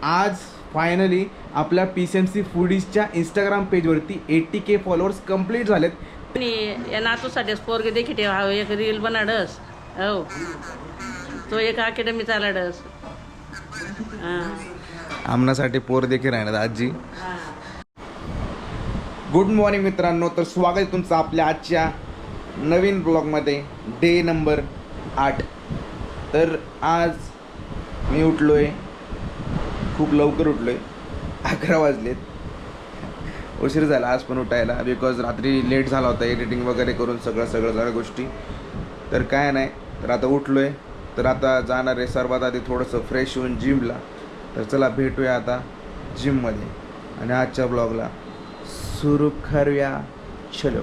आज फायनली आपल्या PCMC फूडीजच्या Instagram पेजवरती 80K फॉलोअर्स कंप्लीट झालेत. आणि या नातूसाठीच पोरगे देखील ठेवा एक रील बनाडस हो तो एक अकॅडमी चालाडस आमनासाठी पोर देखील राहणार आजी. गुड मॉर्निंग मित्रांनो, तर स्वागत आहे तुमचं आपल्या आजच्या नवीन ब्लॉगमध्ये डे नंबर 8. तर आज मी उठलो आहे, खूप लवकर उठलो आहे, 11 वाजलेत. उशीर झाला आज पण उठायला, बिकॉज रात्री लेट झाला होता एडिटिंग वगैरे करून सगळ्या गोष्टी. तर काय नाही, तर आता उठलो आहे, तर आता जाणार आहे सर्वात आधी थोडंसं फ्रेश होऊन जिमला. तर चला भेटूया आता जिममध्ये आणि आजच्या ब्लॉगला सुरू करूया. चलो.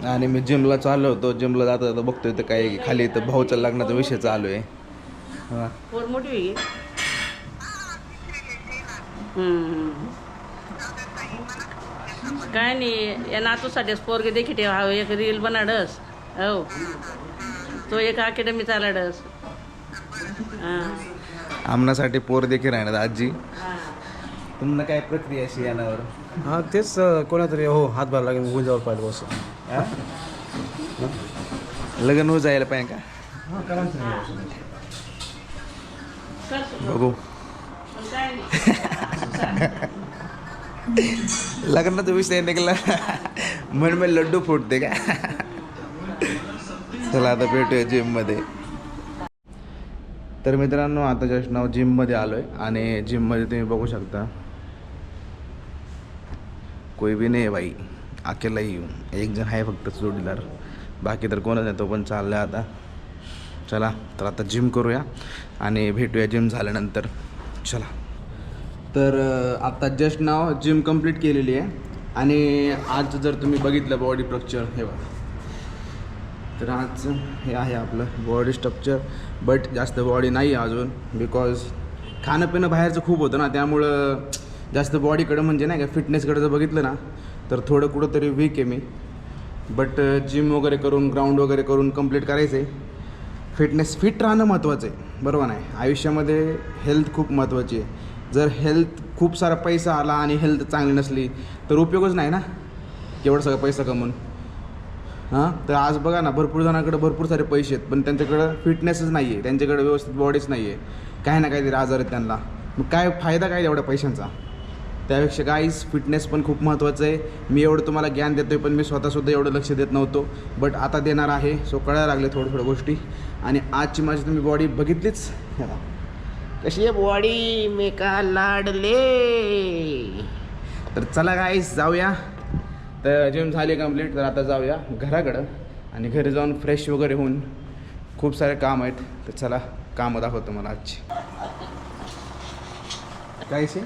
आणि मी जिमला चाललो होतो, जिमला जाता बघतोय तर काय खाली तर भाऊच्या लग्नाचा विषय चालू आहे. हां, पोर मोठी होई काय नाही या नातूसाठीच पोरगे देखील ठेवा एक रील बनाडस हो तो एक अकॅडमी चालाडस आमनासाठी पोर देखील राहणार आजी. तुम्हाला काय प्रक्रिया अशी यानावर? हां तेच कोणातरी हो हातभार लागेल गुंजावर पाहिजे बस. लग्न हो जायला पाहिजे का? हां करायचं बघू. लग्नाचा विषय निघाला म्हण मी लड्डू फुटते का? चला आता भेटूया जिममध्ये. तर मित्रांनो आता जस्ट नाव जिममध्ये आलो आहे आणि जिममध्ये तुम्ही बघू शकता कोई भी नाही आहे बाई, अकेला ही येऊ. एक जण आहे फक्त जोडीदार, बाकी तर कोणच नाही, तो पण चालला आता. चला तर आता जिम करूया आणि भेटूया जिम झाल्यानंतर. चला. तर आता जस्ट नाव जिम कंप्लीट केलेली आहे आणि आज जर तुम्ही बघितलं बॉडी स्ट्रक्चर हे बघा, तर आज हे आहे आपलं बॉडी स्ट्रक्चर. बट जास्त बॉडी नाही आहे अजून, बिकॉज खाणं पिणं बाहेरचं खूप होतं ना, त्यामुळं जास्त बॉडीकडं म्हणजे नाही का फिटनेसकडं जर बघितलं ना तर थोडं कुठंतरी वीक आहे मी. बट जिम वगैरे करून ग्राउंड वगैरे करून कंप्लीट करायचं आहे. फिट राहणं महत्त्वाचं आहे, बरोबर नाही? आयुष्यामध्ये हेल्थ खूप महत्त्वाची आहे. जर हेल्थ खूप सारा पैसा आला आणि हेल्थ चांगली नसली तर उपयोगच नाही ना केवढा सगळा पैसा कमवून. हां, तर आज बघा ना, भरपूर जणांकडे भरपूर सारे पैसे आहेत पण त्यांच्याकडं फिटनेसच नाही आहे, त्यांच्याकडे व्यवस्थित बॉडीच नाही आहे, काही ना काहीतरी आजार आहेत त्यांना. मग काय फायदा काय एवढ्या पैशांचा? त्यापेक्षा गाईज फिटनेस पण खूप महत्त्वाचं आहे. मी एवढं तुम्हाला ज्ञान देतो आहे पण मी स्वतःसुद्धा एवढं लक्ष देत नव्हतो, बट आता देणार आहे. सो कळायला लागले थोड्या गोष्टी. आणि आजची माझी तुम्ही बॉडी बघितलीच कशी आहे बॉडी, मी का लाडले. तर चला गाईज जाऊया. तर जिम झाली कंप्लीट, तर आता जाऊया घराकडं आणि घरी जाऊन फ्रेश वगैरे होऊन खूप सारे काम आहेत. तर चला कामं दाखवतो मला आजची. काय से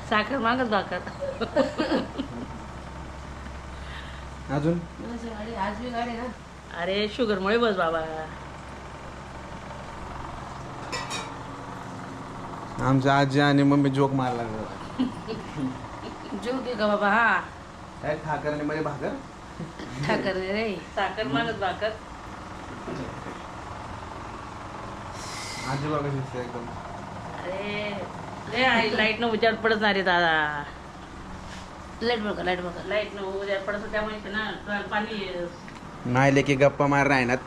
साखर मागत भाकर अजून अरे शुगरमुळे बस बाबा. आमच्या आजी आणि मम्मी जोक मारला लागला. जीव घे का बाबा. हा काय ठाकर आणि मध्ये भाकर साखर दे रे, साखर मागत भाकर. आजी बघा दिसते एकदम. अरे लय आहे लाईट न उजाड पडत नाही रे दादा. लाईट बघा लाईट न उजाड पडत त्यामुळे ना डोळ्याला पाणी नाही लेकी गप्पा मार राहणार.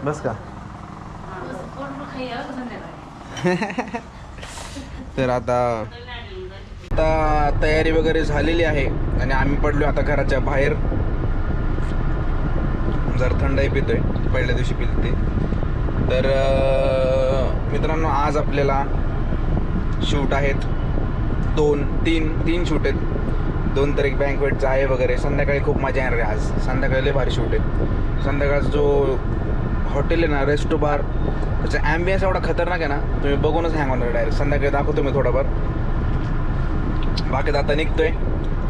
बस का? तर आता तयारी वगैरे झालेली आहे आणि आम्ही पडलो आता घराच्या बाहेर. जर थंडाई पितोय, पहिल्या दिवशी पिलते. तर मित्रांनो आज आपल्याला शूट आहेत तीन शूट आहेत. 2 तारीख बँकवेटचं आहे वगैरे. संध्याकाळी खूप मजा येणार आहे. आज संध्याकाळी लय भारी शूट आहे. संध्याकाळचा जो हॉटेल आहे ना, रेस्टो बार, त्याचा ॲम्बियन्स एवढा खतरनाक आहे ना, तुम्ही बघूनच हँग होणार डायरेक्ट. संध्याकाळी दाखवतो मी थोडाफार. बाकी आता निघतोय.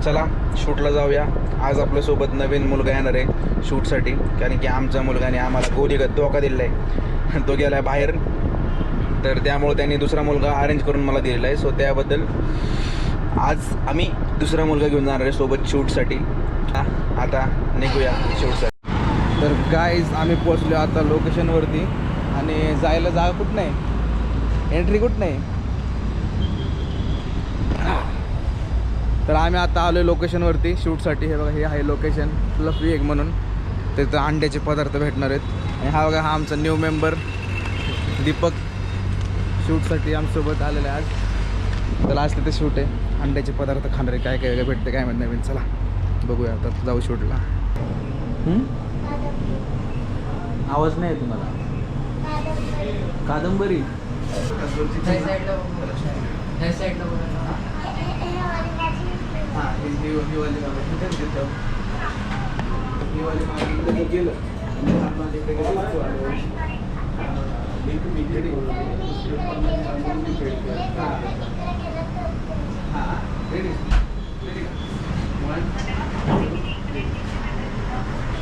चला शूटला जाऊया. आज आपल्यासोबत नवीन मुलगा येणार आहे शूटसाठी, कारण की आमच्या मुलगाने आम्हाला गोलीगत धोका दिलेला आहे. तो गेला आहे बाहेर, तर त्यामुळे त्यांनी दुसरा मुलगा अरेंज करून मला दिलेला आहे. सो त्याबद्दल आज आम्ही दुसरा मुलगा घेऊन जाणार आहे सोबत शूटसाठी. आता निघूया शूटसाठी. तर गाईज आम्ही पोचलो आता लोकेशनवरती आणि जायला जागा कुठं नाही, एंट्री कुठं नाही. तर आम्ही आता आलो आहे लोकेशनवरती शूटसाठी. हे बघा हे आहे लोकेशन फ्लफी एक म्हणून. तिथं अंड्याचे पदार्थ भेटणार आहेत. आणि हा बघा हा आमचा न्यू मेंबर दीपक शूटसाठी आमच्यासोबत आलेला आहे आज. त्याला आज तिथे शूट आहे. अंड्याचे पदार्थ खाणार आहे. काय काय वेगळं भेटते काय म्हणत नवीन. चला बघूया आता जाऊ शूटला. आवाज नाही आहे तुम्हाला. कादंबरी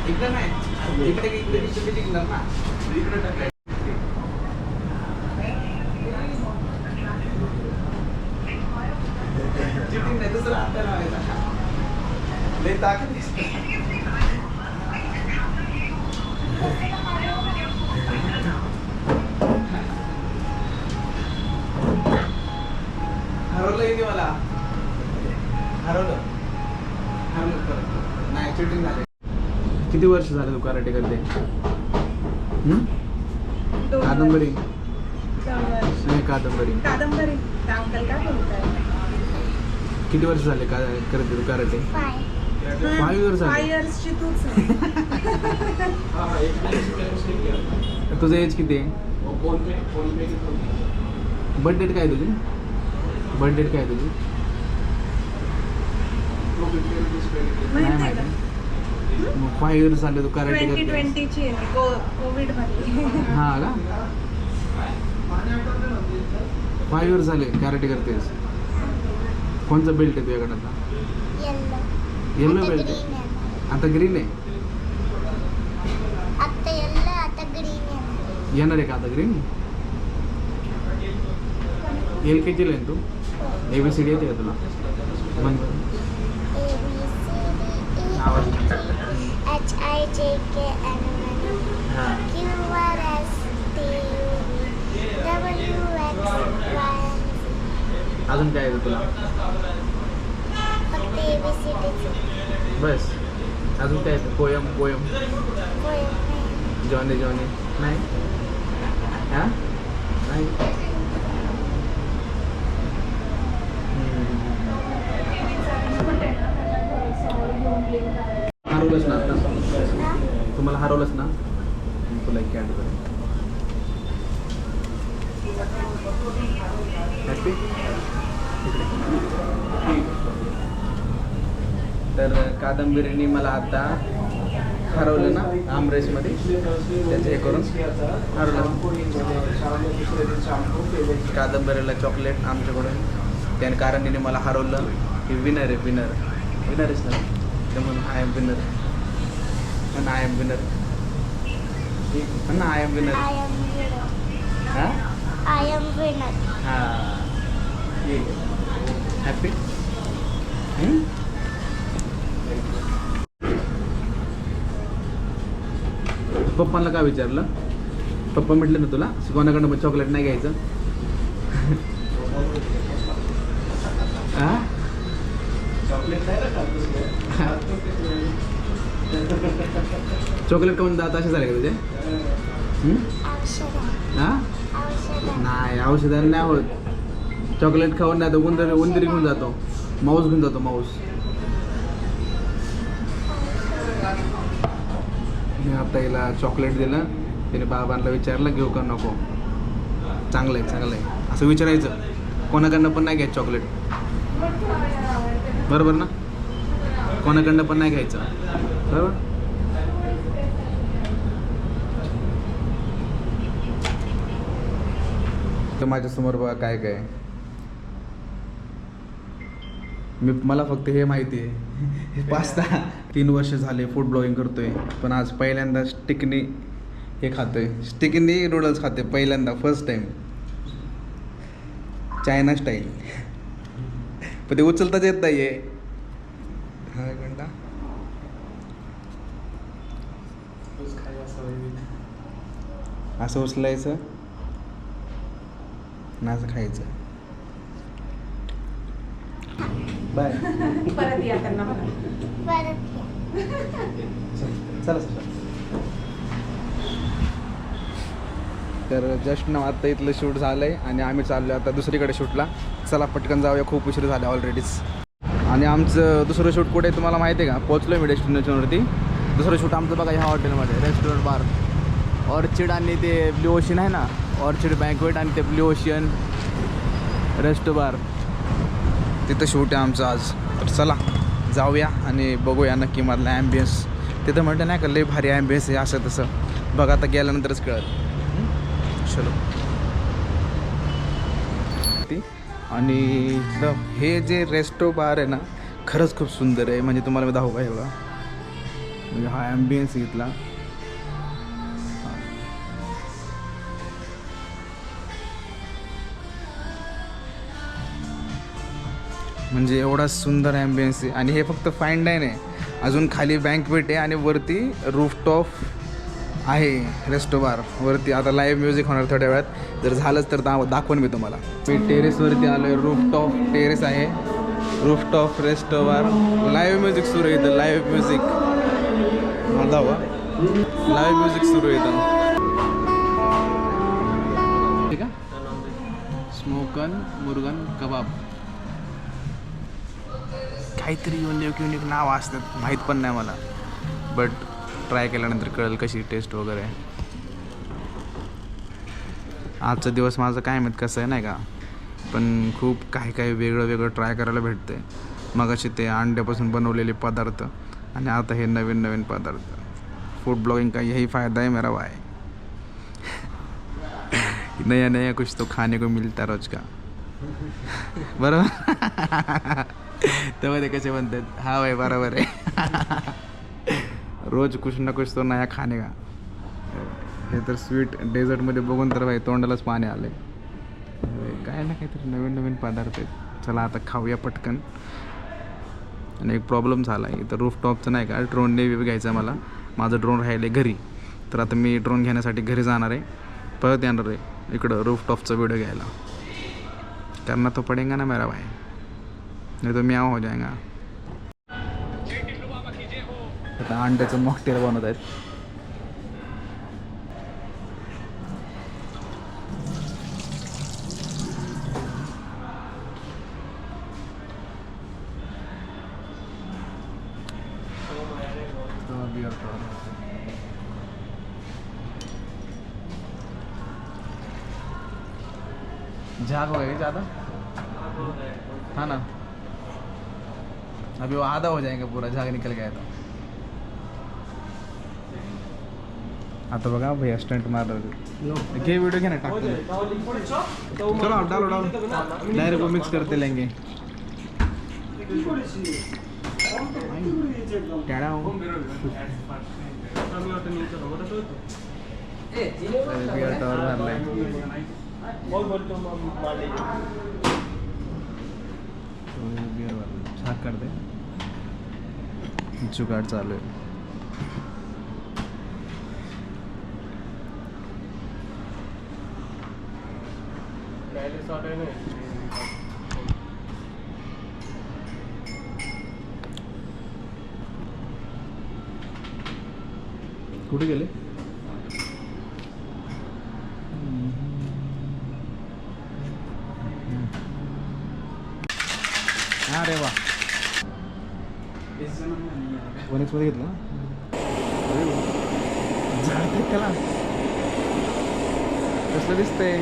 इकडे नाही इकडे इकडे इकडे निघणार ना इकडे टाकाय. चिटिंग नाही दुसरं आपल्याला लय ताकद हरवलं येते मला. हरवलं नाही चिटिंग झाले. किती वर्ष झाले तू कराटे करते? कादंबरी नाही कादंबरी किती वर्ष झाले करते तू कराटे? 5 years झाले. तुझं एज किती आहे? बर्थ डेट काय तुझी? बर्थ डेट काय तुझी? नाही माहिती. मग 5 years झाले तू कराटे करते. 2020 कोविड मध्ये. हा का 5 years झाले कराटे करतेस. कोणचा बेल्ट आहे तुझ्याकडे आता? येल्लो बेल्ट आहे. आता ग्रीन आहे. येणार आहे का आता ग्रीन? LKG ला आहे तू? ABCD येते का तुला? म्हण अजून काय येतं तुला? बस अजून काय येतं? पोयम पोयम जॉनी जॉनी नाही. हा नाही. हरवलंच ना आता? तुम्हाला हरवलंच ना? तुला एक कॅड कर. तर कादंबरीने मला आता हरवलं ना आमरेसमध्ये. त्याचं हे करून हरवलं. कादंबरीला चॉकलेट आमच्याकडून त्याने कारण तिने मला हरवलं. हे विनर आहे. विनरच ना तर म्हणून आय एम विनर. म्हणून आय एम विनर. म्हणून आय एम विनर. हां हां हॅपी. पप्पांना काय विचारलं? पप्पा म्हटलं ना तुला कोणाकडनं पण चॉकलेट नाही घ्यायचं. चॉकलेट खाऊन दात असे झाले का तुझे? हां नाही औषधाने नाही होत. चॉकलेट खाऊन नाही तर उंदरी घेऊन जातो. माऊस घेऊन जातो माऊस. मी आता हिला चॉकलेट दिलं. तिने बाबांना विचारलं घेऊ का नको. चांगलं आहे असं विचारायचं. कोणाकडनं पण नाही घ्यायचं चॉकलेट. बरोबर ना? कोणाकडनं पण नाही घ्यायचं. बरोबर. तर माझ्यासमोर बघा काय काय. मला फक्त हे माहिती आहे पास्ता. 3 वर्ष झाले फूड ब्लॉगिंग करतोय पण आज पहिल्यांदा स्टिकनी हे खातोय. स्टिकनी नूडल्स खाते पहिल्यांदा फर्स्ट टाइम. China style. पण ते उचलताच येत नाही आहे. हा एक मिनटा. असं उचलायचं ना असं खायचं. बाय. परत या त्यांना म्हणा. चला सर. तर जस्ट ना आता इथलं शूट झालं आहे आणि आम्ही चाललो आता दुसरीकडे शूटला. चला पटकन जाऊया, खूप उशीर झाला ऑलरेडीच. आणि आमचं दुसरं शूट कुठे आहे तुम्हाला माहिती आहे का? पोचलो आहे मी डेस्टिनेशनवरती. दुसरं शूट आमचं बघा ह्या हॉटेलमध्ये, रेस्टॉरंट बार ऑर्चिड आणि ते ब्ल्यू ओशियन आहे ना, ऑर्चिड बँकवेट आणि ते ब्ल्यू ओशियन रेस्ट बार, तिथं शूट आहे आमचं आज. तर चला जाऊया आणि बघूया नक्की मधला ॲम्बियन्स. तिथं म्हटलं नाही का लय भारी ॲम्बियन्स आहे असं तसं. बघा आता गेल्यानंतरच कळत. चलो. आणि इथलं हे जे रेस्टो बार आहे ना खरंच खूप सुंदर आहे. म्हणजे तुम्हाला मी दाखवू का? हे बघा, म्हणजे हा ॲम्बियन्स इथला. म्हणजे एवढा सुंदर ॲम्बियन्स आहे. आणि हे फक्त फाईन डाईन आहे, अजून खाली बँकवेट आहे आणि वरती रूफटॉप आहे रेस्टो बार वरती. आता लाईव्ह म्युझिक होणार थोड्या वेळात, जर झालंच तर दाखवून मी तुम्हाला. मी टेरेसवरती आलो आहे, रूफटॉप टेरेस आहे, रूफटॉप रेस्टो बार. लाईव्ह म्युझिक सुरू आहे इथं, लाईव्ह म्युझिक. माझा हवा लाईव्ह म्युझिक सुरू आहे इथं. ठीक आहे. स्मोकन मुर्गन कबाब काहीतरी युनिक नाव असतात, माहीत पण नाही मला, बट ट्राय केल्यानंतर कळेल कशी टेस्ट वगैरे. आजचा दिवस माझं काय माहीत कसं आहे नाही का, पण खूप काही वेगळं ट्राय करायला भेटते. मगाशी ते अंड्यापासून बनवलेले पदार्थ आणि आता हे नवीन पदार्थ. फूड ब्लॉगिंग का यही फ़ायदा है मेरा भाई. नया कुछ तो खाने को मिलता रोज का. बरोबर. तेव्हा ते कसे म्हणतात, हा भाई बरोबर आहे. रोज कुछ ना कुछ तो नया खाणे का. हे तर स्वीट डेझर्टमध्ये बघून तर भाई तोंडालाच पाणी आले. काय ना काहीतरी नवीन पदार्थ आहेत. चला आता खाऊया पटकन. आणि एक प्रॉब्लेम झाला आहे इथं रूफटॉपचं नाही का, ड्रोनने घ्यायचं मला. माझं ड्रोन राहिले घरी, तर आता मी ड्रोन घेण्यासाठी घरी जाणार आहे, परत येणार आहे इकडं रूफटॉपचा व्हिडिओ घ्यायला. करना तो पडेगा ना मेरा भाई, नहीं तो म्याव हो जाएगा. आता अंड्याचं मॉकटेल बनवत आहेत. झाग हो गया ज़्यादा, हाँ ना. अभी वो आधा हो जाएगा, पूरा झाग निकल गया तो. आता बघा भैया स्टंट मार रहे. घे वीडियो घे ना, टाकतो. चलो डालो डायरेक्ट वो मिक्स करते लेंगे. टेढ़ा हो. Beer tower मारलाय. बियर वाला छाक कर दे. जुगाड़ चालू आहे. कुठे गेले? अरे वा, वनस्पती घेतलं त्याला. कसलं दिसतंय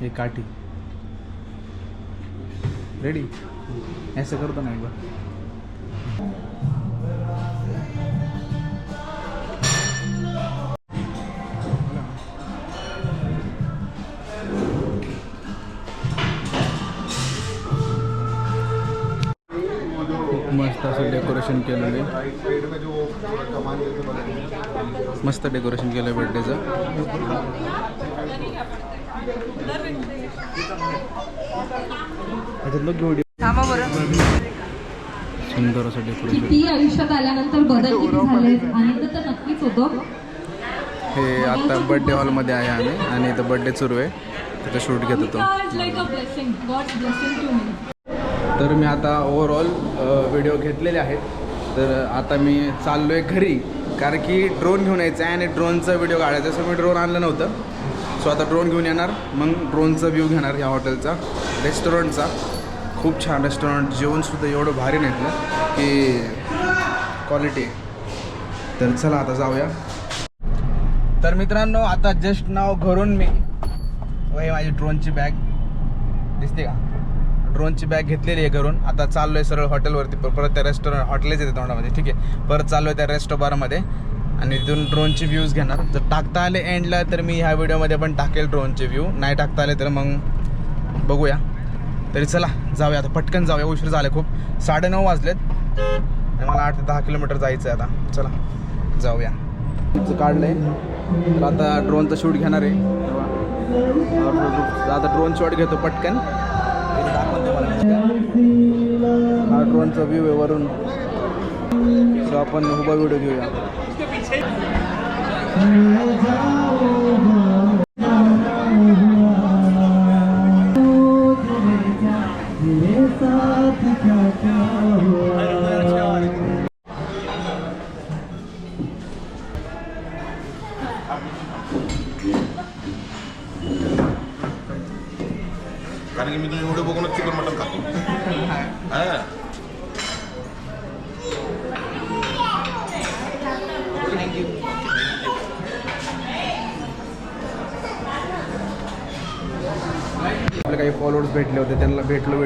हे काठी. रेडी असं करतो ना एकदा. मस्त असं डेकोरेशन केलेलं आहे. मस्त डेकोरेशन केलं आहे बर्थडेचं. सुंदर असं डेकोरेशन. किती आयुष्यात आल्यानंतर बदल किती झाले, आनंद तर नक्कीच होतो. हे आता बर्थडे हॉलमध्ये आहे आम्ही आणि इथं बर्थडे सुरू आहे, तिथं शूट घेत होतो. तर मी आता ओव्हरऑल व्हिडिओ घेतलेले आहेत. तर आता मी चाललो आहे घरी, कारण की ड्रोन घेऊन यायचं आहे आणि ड्रोनचा व्हिडिओ काढायचा. असं मी ड्रोन आणलं नव्हतं, सो आता ड्रोन घेऊन येणार, मग ड्रोनचा व्ह्यू घेणार ह्या हॉटेलचा, रेस्टॉरंटचा. खूप छान रेस्टॉरंट, जेवणसुद्धा एवढं भारी नाही ना की क्वालिटी. तर चला आता जाऊया. तर मित्रांनो, आता जस्ट नाव घरून मी वही माझी ड्रोनची बॅग दिसते का, ड्रोनची बॅग घेतलेली आहे घरून. आता चाललो आहे सरळ हॉटेलवरती, परत त्या रेस्टॉरंट हॉटेलच येते तोंडामध्ये, ठीक आहे. परत चाललो आहे त्या रेस्टॉबारमध्ये आणि तिथून ड्रोनचे व्ह्यूज घेणार. जर टाकता आले एंडला तर मी ह्या व्हिडिओमध्ये पण टाकेल ड्रोनचे व्ह्यू, नाही टाकता आले तर मग बघूया. तरी चला जाऊया आता, पटकन जाऊया, उशीर झाले खूप. 9:30 वाजलेत आणि मला 8 ते 10 किलोमीटर जायचं आहे आता. चला जाऊया. काढलंय तर आता ड्रोनचं शूट घेणार आहे. आता ड्रोन शॉट घेतो पटकन, दाखवतो मला. हा ड्रोनचा व्ह्यू आहे वरून, तर आपण उभा व्हिडिओ घेऊया. कारण की मी तुम्ही व्हिडिओ बघूनच चिकन मटन खातो. हां आपले काही फॉलोअर्स भेटले होते, त्यांना भेटलो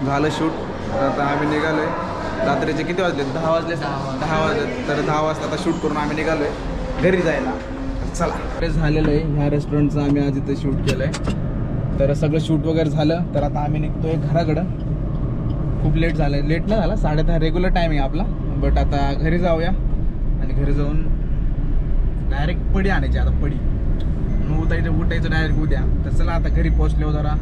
झालं शूट. तर आता आम्ही निघालो आहे. रात्रीचे किती वाजले? 10 वाजले. 10 वाजले. तर 10 वाजता आता शूट करून आम्ही निघालो आहे घरी जायला. चला, ते झालेलं आहे. ह्या रेस्टॉरंटचं आम्ही आज इथे शूट केलं आहे. तर सगळं शूट वगैरे झालं, तर आता आम्ही निघतो आहे घराकडं. खूप लेट झालं आहे, लेट नाही झाला, 10:30 रेग्युलर टायमिंग आहे आपला. बट आता घरी जाऊया आणि घरी जाऊन डायरेक्ट पडी आणायची. आता पडी उठायचं डायरेक्ट उद्या. तर चला आता घरी पोहोचल्यावर जरा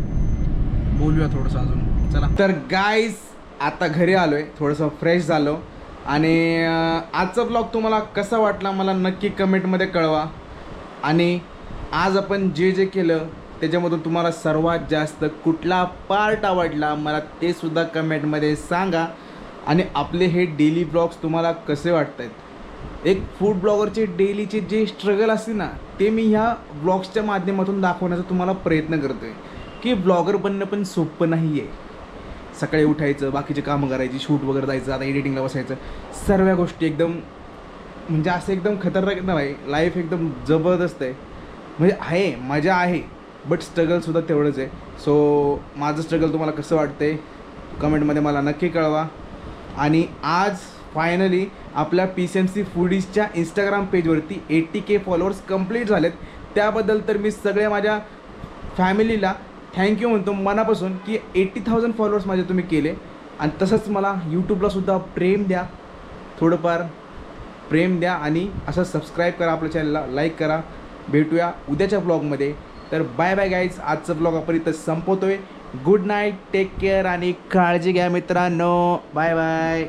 बोलूया थोडंसं अजून. चला, तर गाईज आता घरी आलो आहे, थोडंसं फ्रेश झालो. आणि आजचा ब्लॉग तुम्हाला कसा वाटला मला नक्की कमेंटमध्ये कळवा. आणि आज आपण जे जे केलं त्याच्यामधून तुम्हाला सर्वात जास्त कुठला पार्ट आवडला मला ते सुद्धा कमेंटमध्ये सांगा. आणि आपले हे डेली ब्लॉग्स तुम्हाला कसे वाटत आहेत. एक फूड ब्लॉगरचे डेलीचे जे स्ट्रगल असते ना, ते मी ह्या ब्लॉग्सच्या माध्यमातून दाखवण्याचा तुम्हाला प्रयत्न करतो आहे. की ब्लॉगर बनणं पण सोपं नाही आहे. सकाळी उठायचं, बाकीचे कामं करायची, शूट वगैरे जायचं, आता एडिटिंगला बसायचं, सर्व गोष्टी एकदम म्हणजे असं एकदम खतरनाक ना भाई. लाईफ एकदम जबरदस्त आहे, म्हणजे आहे, मजा आहे, बट स्ट्रगलसुद्धा तेवढंच आहे. सो माझं स्ट्रगल तुम्हाला कसं वाटतं आहे कमेंटमध्ये मला नक्की कळवा. आणि आज फायनली आपल्या PCMC फूडीजच्या इंस्टाग्राम पेजवरती 80K फॉलोअर्स कंप्लीट झालेत. त्याबद्दल तर मी सगळ्या माझ्या फॅमिलीला थँक्यू म्हणतो मनापासून, की 80,000 फॉलोअर्स माझे तुम्ही केले. आणि तसंच मला यूट्यूबलासुद्धा प्रेम द्या, थोडंफार प्रेम द्या आणि असं सबस्क्राईब करा, आपल्या चॅनलला लाईक करा. भेटूया उद्याच्या ब्लॉगमध्ये. तर बाय बाय गाईज. आजचं ब्लॉग आपण इथं संपवतो आहे. गुड नाईट, टेक केअर आणि काळजी घ्या मित्रांनो. Bye bye.